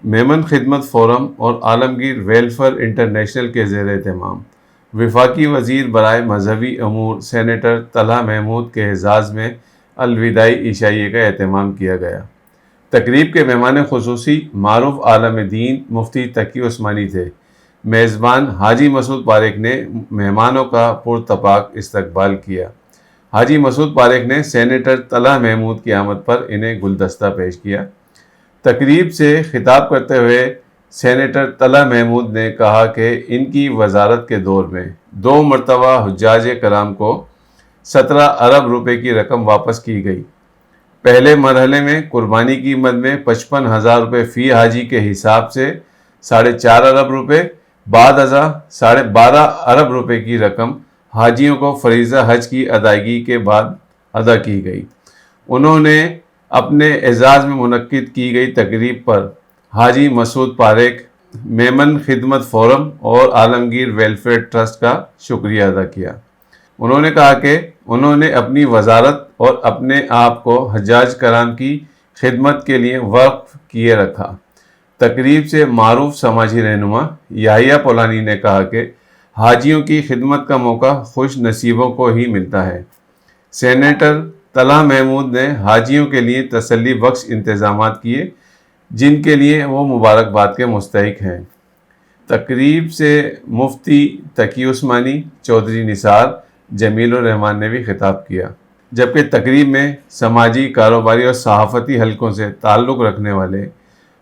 میمن خدمت فورم اور عالمگیر welfare international کے زیر اہتمام وفاقی وزیر برائے مذہبی امور سینیٹر طلحہ محمود کے اعزاز میں الوداعی عشائیے کا اہتمام کیا گیا۔ تقریب کے مہمان خصوصی معروف عالم دین مفتی تقی عثمانی تھے۔ میزبان حاجی مسعود پاریک نے مہمانوں کا پرتپاک استقبال کیا۔ حاجی مسعود پاریک نے سینیٹر طلحہ محمود کی آمد پر انہیں گلدستہ پیش کیا۔ تقریب سے خطاب کرتے ہوئے سینیٹر طلحہ محمود نے کہا کہ ان کی وزارت کے دور میں 2 مرتبہ حجاج کرام کو 17 ارب روپے کی رقم واپس کی گئی۔ پہلے مرحلے میں قربانی کی مد میں 55,000 روپے فی حاجی کے حساب سے 4.5 ارب روپے، بعد ازاں 12.5 ارب روپے کی رقم حاجیوں کو فریضہ حج کی ادائیگی کے بعد ادا کی گئی۔ انہوں نے اپنے اعزاز میں منعقد کی گئی تقریب پر حاجی مسعود پاریک، میمن خدمت فورم اور عالمگیر ویلفیئر ٹرسٹ کا شکریہ ادا کیا۔ انہوں نے کہا کہ انہوں نے اپنی وزارت اور اپنے آپ کو حجاج کرام کی خدمت کے لیے وقف کیے رکھا۔ تقریب سے معروف سماجی رہنما یحییٰ پولانی نے کہا کہ حاجیوں کی خدمت کا موقع خوش نصیبوں کو ہی ملتا ہے۔ سینیٹر طلحہ محمود نے حاجیوں کے لیے تسلی بخش انتظامات کیے جن کے لیے وہ مبارکباد کے مستحق ہیں۔ تقریب سے مفتی تقی عثمانی، چودھری نثار، جمیل الرحمان نے بھی خطاب کیا، جبکہ تقریب میں سماجی، کاروباری اور صحافتی حلقوں سے تعلق رکھنے والے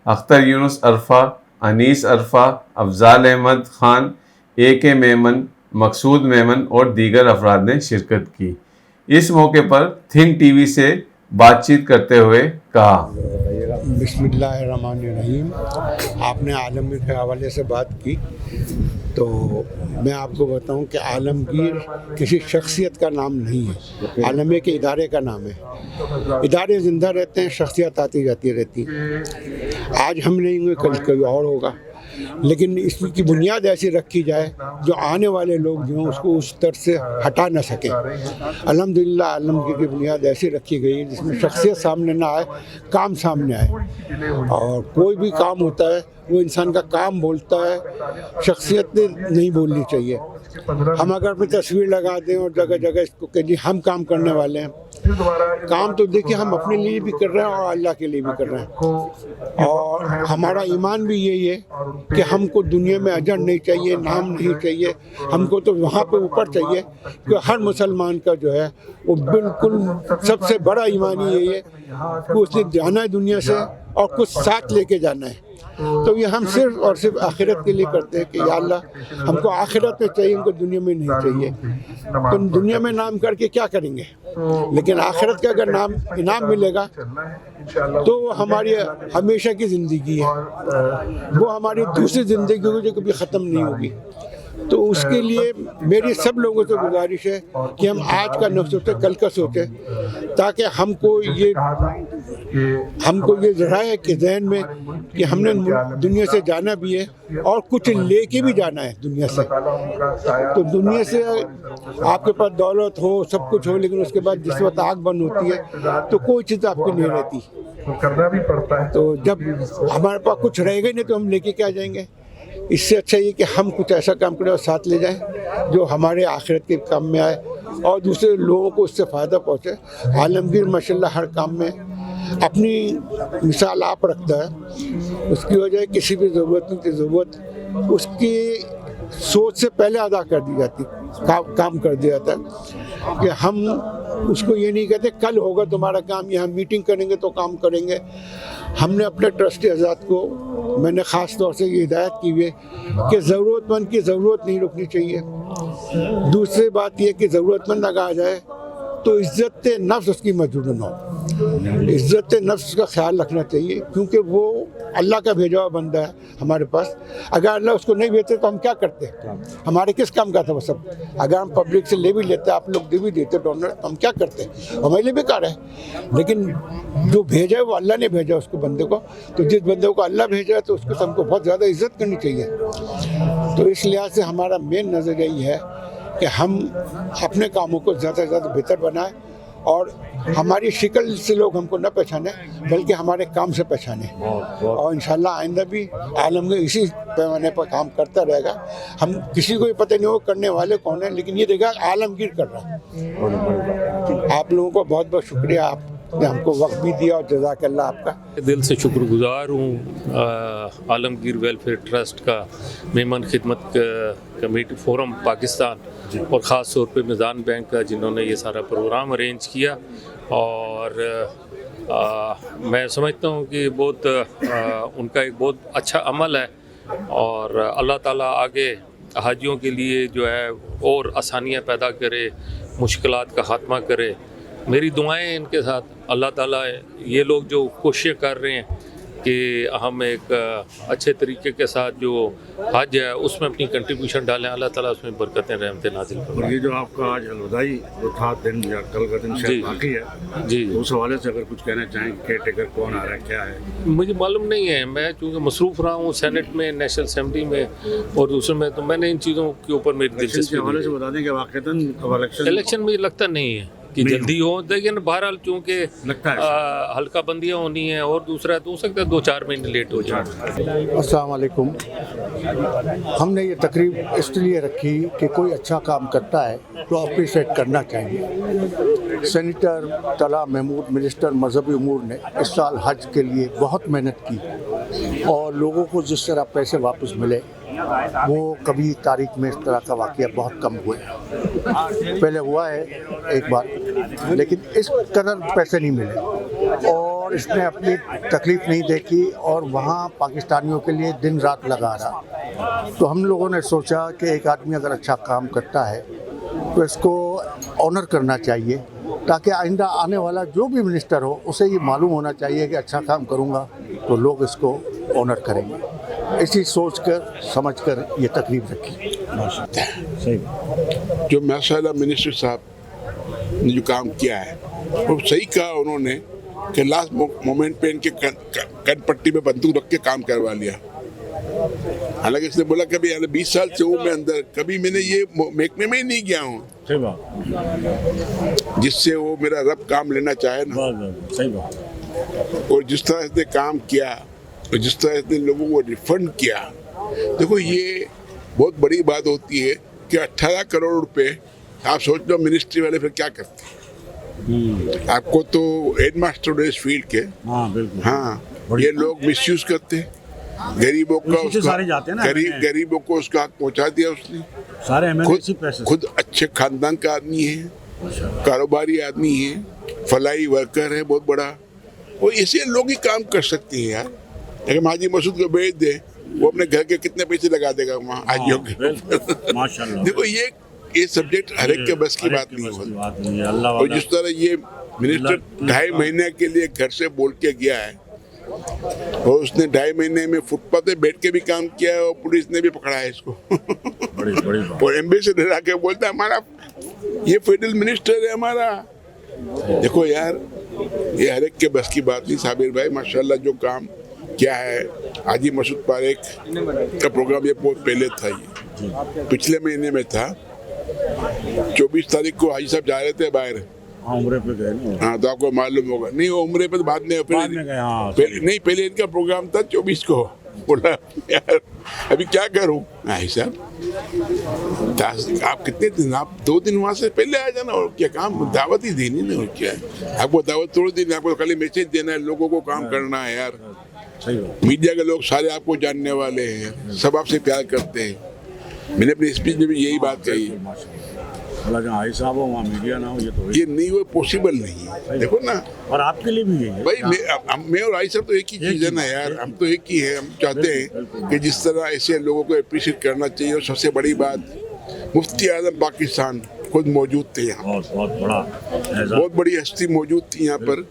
اختر یونس عرفہ، انیس عرفہ، افضال احمد خان، AK میمن، مقصود میمن اور دیگر افراد نے شرکت کی۔ اس موقع پر تھنک ٹی وی سے بات چیت کرتے ہوئے کہا، بسم اللہ الرحمن الرحیم۔ آپ نے عالمگیر کے حوالے سے بات کی تو میں آپ کو بتاؤں کہ عالمگیر کسی شخصیت کا نام نہیں ہے، عالمگیر کے ادارے کا نام ہے۔ ادارے زندہ رہتے ہیں، شخصیت آتی جاتی رہتی ہیں۔ آج ہم نہیں ہوئے، کل کوئی اور ہوگا، لیکن اس کی بنیاد ایسی رکھی جائے جو آنے والے لوگ جو ہیں اس کو اس طرح سے ہٹا نہ سکیں۔ الحمدللہ عالمگیر کی بنیاد ایسی رکھی گئی جس میں شخصیت سامنے نہ آئے، کام سامنے آئے، اور کوئی بھی کام ہوتا ہے وہ انسان کا کام بولتا ہے، شخصیت نہیں بولنی چاہیے۔ ہم اگر اپنی تصویر لگا دیں اور جگہ جگہ اس کو کہ جی ہم کام کرنے والے ہیں، کام تو دیکھیے ہم اپنے لیے بھی کر رہے ہیں اور اللہ کے لیے بھی کر رہے ہیں، اور ہمارا ایمان بھی یہی ہے کہ ہم کو دنیا میں اجر نہیں چاہیے، نام نہیں چاہیے، ہم کو تو وہاں پہ اوپر چاہیے کہ ہر مسلمان کا جو ہے وہ بالکل سب سے بڑا ایمانی یہی ہے کہ اس نے جانا ہے دنیا سے اور کچھ ساتھ لے کے جانا ہے۔ تو یہ ہم صرف اور صرف آخرت کے لیے کرتے ہیں کہ یا اللہ ہم کو آخرت میں چاہیے، ہم کو دنیا میں نہیں چاہیے۔ تو دنیا میں نام کر کے کیا کریں گے، لیکن آخرت کا اگر نام انعام ملے گا تو وہ ہماری ہمیشہ کی زندگی ہے، وہ ہماری دوسری زندگی ہوگی جو کبھی ختم نہیں ہوگی۔ تو اس کے لیے میری سب لوگوں سے گزارش ہے کہ ہم آج کا نہ سوچیں، کل کا سوچیں، تاکہ ہم کو یہ ذرا ہے کہ ذہن میں کہ ہم نے دنیا سے جانا بھی ہے اور کچھ لے کے بھی جانا ہے دنیا سے۔ تو دنیا سے آپ کے پاس دولت ہو، سب کچھ ہو، لیکن اس کے بعد جس وقت آنکھ بند ہوتی ہے تو کوئی چیز آپ کی نہیں رہتی۔ تو جب ہمارے پاس کچھ رہے گا نہیں تو ہم لے کے کیا جائیں گے؟ اس سے اچھا یہ کہ ہم کچھ ایسا کام کریں اور ساتھ لے جائیں جو ہمارے آخرت کے کام میں آئے اور دوسرے لوگوں کو اس سے فائدہ پہنچے۔ عالمگیر ماشاءاللہ ہر کام میں اپنی مثال آپ رکھتا ہے، اس کی وجہ کسی بھی ضرورت کی ضرورت اس کی سوچ سے پہلے ادا کر دی جاتی، کام کر دیا جاتا ہے کہ ہم اس کو یہ نہیں کہتے کل ہوگا تمہارا کام، یہاں میٹنگ کریں گے تو کام کریں گے۔ ہم نے اپنے ٹرسٹی حضرات کو، میں نے خاص طور سے یہ ہدایت کی ہوئی ہے کہ ضرورت مند کی ضرورت نہیں رکنی چاہیے۔ دوسری بات یہ کہ ضرورت مند اگر آ جائے تو عزت نفس اس کی موجود نہ ہو، عزت نفس کا خیال رکھنا چاہیے، کیونکہ وہ اللہ کا بھیجا ہوا بندہ ہے ہمارے پاس۔ اگر اللہ اس کو نہیں بھیجتے تو ہم کیا کرتے؟ ہمارے کس کام کا تھا وہ سب؟ اگر ہم پبلک سے لے بھی لیتے، آپ لوگ دے بھی دیتے ڈونر، تو ہم کیا کرتے؟ ہمارے لیے بیکار ہے۔ لیکن جو بھیجا ہے وہ اللہ نے بھیجا اس کو، بندے کو، تو جس بندے کو اللہ بھیجا ہے تو اس کو ہم کو بہت زیادہ عزت کرنی چاہیے۔ تو اس لحاظ سے ہمارا مین نظریہ یہ ہے کہ ہم اپنے کاموں کو زیادہ سے زیادہ بہتر بنائیں اور ہماری شکل سے لوگ ہم کو نہ پہچانے بلکہ ہمارے کام سے پہچانے، اور انشاءاللہ آئندہ بھی عالمگیر اسی پیمانے پر کام کرتا رہے گا. ہم کسی کو بھی پتہ نہیں وہ کرنے والے کون ہیں، لیکن یہ دیکھا عالمگیر کر رہا ہے. آپ لوگوں کو بہت بہت شکریہ، آپ نے ہم کو وقت بھی دیا، اور جزاک اللہ آپ کا. دل سے شکر گزار ہوں عالمگیر ویلفیئر ٹرسٹ کا، مہمان خدمت کمیٹی فورم پاکستان اور خاص طور پہ میزان بینک کا، جنہوں نے یہ سارا پروگرام ارینج کیا. اور میں سمجھتا ہوں کہ بہت ان کا ایک بہت اچھا عمل ہے، اور اللہ تعالیٰ آگے حاجیوں کے لیے جو ہے اور آسانیاں پیدا کرے، مشکلات کا خاتمہ کرے. میری دعائیں ان کے ساتھ. اللہ تعالیٰ یہ لوگ جو کوششیں کر رہے ہیں کہ ہم ایک اچھے طریقے کے ساتھ جو حج ہے اس میں اپنی کنٹریبیوشن ڈالیں، اللہ تعالیٰ اس میں برکتیں رحمتیں نازل کریں. اور یہ جو آپ کا آج الوداعی جو تھا دن یا کل کا دن شاید باقی ہے، جی اس حوالے سے اگر کچھ کہنا چاہیں، کیئر ٹیکر کون آ رہا ہے، کیا ہے؟ مجھے معلوم نہیں ہے. میں چونکہ مصروف رہا ہوں سینٹ میں، نیشنل اسمبلی میں اور دوسرے میں، تو میں نے ان چیزوں کے اوپر میری الیکشن کے حوالے سے دلچسپی. بتا دیں کہ واقعتاً الیکشن مجھے لگتا نہیں ہے کہ جلدی ہو، لیکن بہرحال چونکہ لگتا ہے حلقہ بندیاں ہونی ہیں اور دوسرا تو ہو سکتا ہے 2-4 مہینے لیٹ ہو جائے. السلام علیکم. ہم نے یہ تقریب اس لیے رکھی کہ کوئی اچھا کام کرتا ہے تو اپریشیٹ کرنا چاہیے. سینیٹر طلحہ محمود منسٹر مذہبی امور نے اس سال حج کے لیے بہت محنت کی، اور لوگوں کو جس طرح پیسے واپس ملے وہ کبھی تاریخ میں اس طرح کا واقعہ بہت کم ہوئے. پہلے ہوا ہے ایک بار، لیکن اس قدر پیسے نہیں ملے، اور اس نے اپنی تکلیف نہیں دیکھی اور وہاں پاکستانیوں کے لیے دن رات لگا رہا. تو ہم لوگوں نے سوچا کہ ایک آدمی اگر اچھا کام کرتا ہے تو اس کو آنر کرنا چاہیے، تاکہ آئندہ آنے والا جو بھی منسٹر ہو اسے یہ معلوم ہونا چاہیے کہ اچھا کام کروں گا تو لوگ اس کو آنر کریں گے. اسی سوچ کر سمجھ کر یہ تقریب رکھی. جو ماشاء اللہ منسٹر صاحب نے جو کام کیا ہے وہ صحیح کہا انہوں نے کہ لاسٹ مومنٹ پہ ان کے کن پٹی میں بندوق رکھ کے کام کروا لیا. حالانکہ اس نے بولا کبھی 20 سال سے ہوں میں اندر، کبھی میں نے یہ محکمے میں ہی نہیں گیا ہوں جس سے وہ میرا رب کام لینا چاہے نا. اور جس طرح اس نے کام کیا اور جس طرح اس نے لوگوں کو ریفنڈ کیا، دیکھو یہ بہت بڑی بات ہوتی ہے کہ 18 کروڑ روپے آپ سوچ لو منسٹری والے پھر کیا کرتے. آپ کو تو ہیڈ ماسٹر اس فیلڈ کے، ہاں یہ لوگ مس یوز کرتے. غریبوں کو اس کا حق پہنچا دیا اس نے. خود اچھے خاندان کا آدمی ہے، کاروباری آدمی ہے، فلاحی ورکر ہے بہت بڑا. وہ ایسے لوگ ہی کام کر سکتے ہیں یار. اگر حاجی مسعود کو بھیج دے، وہ اپنے گھر کے کتنے پیسے لگا دے گا وہاں حاجیوں کے. دیکھو یہ سبجیکٹ ہر ایک کے بس کی بات نہیں ہوتی. اور جس طرح یہ منسٹر 2.5 مہینے کے لیے گھر سے بول کے گیا ہے، اور اس نے 2.5 مہینے میں فٹ پاتھ پہ بیٹھ کے بھی کام کیا ہے، اور پولیس نے بھی پکڑا ہے اس کو. اور ایمبیسڈر آ کے بولتا ہے ہمارا یہ فیڈرل منسٹر ہے ہمارا. دیکھو یار یہ ہر ایک کے بس کی بات نہیں. صابر بھائی ماشاءاللہ جو کام کیا ہے، حاجی مسعود پاریک کا پروگرام یہ بہت پہلے تھا، یہ پچھلے مہینے میں تھا. 24 تاریخ کو حاجی صاحب جا رہے تھے باہر، عمرے پہ گئے. ہاں تو آپ کو معلوم ہوگا. نہیں وہ عمرے پہ بعد میں نہیں، پہلے ان کا پروگرام تھا 24 کو. بولا یار ابھی کیا کروں حاجی صاحب، آپ کتنے دن، آپ 2 دن وہاں سے پہلے آ جانا. اور کیا کام دعوت ہی دینی نا، اور کیا آپ کو دعوت تھوڑی دینی، آپ کو خالی میسج دینا ہے، لوگوں کو کام کرنا ہے یار. میڈیا کے لوگ سارے آپ کو جاننے والے ہیں، سب آپ سے پیار کرتے ہیں. میں نے اپنی اسپیچ میں بھی یہی بات کہی. یہ نہیں وہ پاسبل نہیں ہے. دیکھو نا، اور آپ کے لیے بھی ہے بھائی میں اور حاجی صاحب تو ایک ہی چیز ہے نا یار. ہم تو ایک ہی ہے. ہم چاہتے ہیں کہ جس طرح ایسے لوگوں کو اپریشیٹ کرنا چاہیے. اور سب سے بڑی بات مفتی اعظم پاکستان خود موجود تھے یہاں. بہت بڑی ہستی موجود تھی یہاں پر،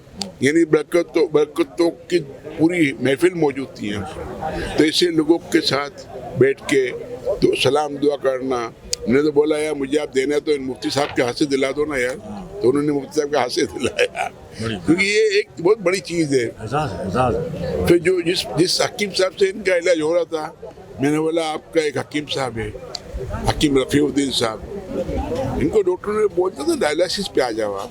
یعنی برکتوں کی پوری محفل موجود تھی یہاں پر. تو ایسے لوگوں کے ساتھ بیٹھ کے تو سلام دعا کرنا. میں نے تو بولا یار مجھے آپ دینا ہے تو مفتی صاحب کے ہاتھ سے دلا دو نا یار. تو انہوں نے مفتی صاحب کے ہاتھ سے دلایا، کیونکہ یہ ایک بہت بڑی چیز ہے. تو جو جس حکیم صاحب سے ان کا علاج ہو رہا تھا، میں نے بولا آپ کا ایک حکیم صاحب ہے، حکیم رفیع الدین صاحب، ان کو ڈاکٹر نے بولتا تھا ڈائلسس پہ آ جاؤ آپ.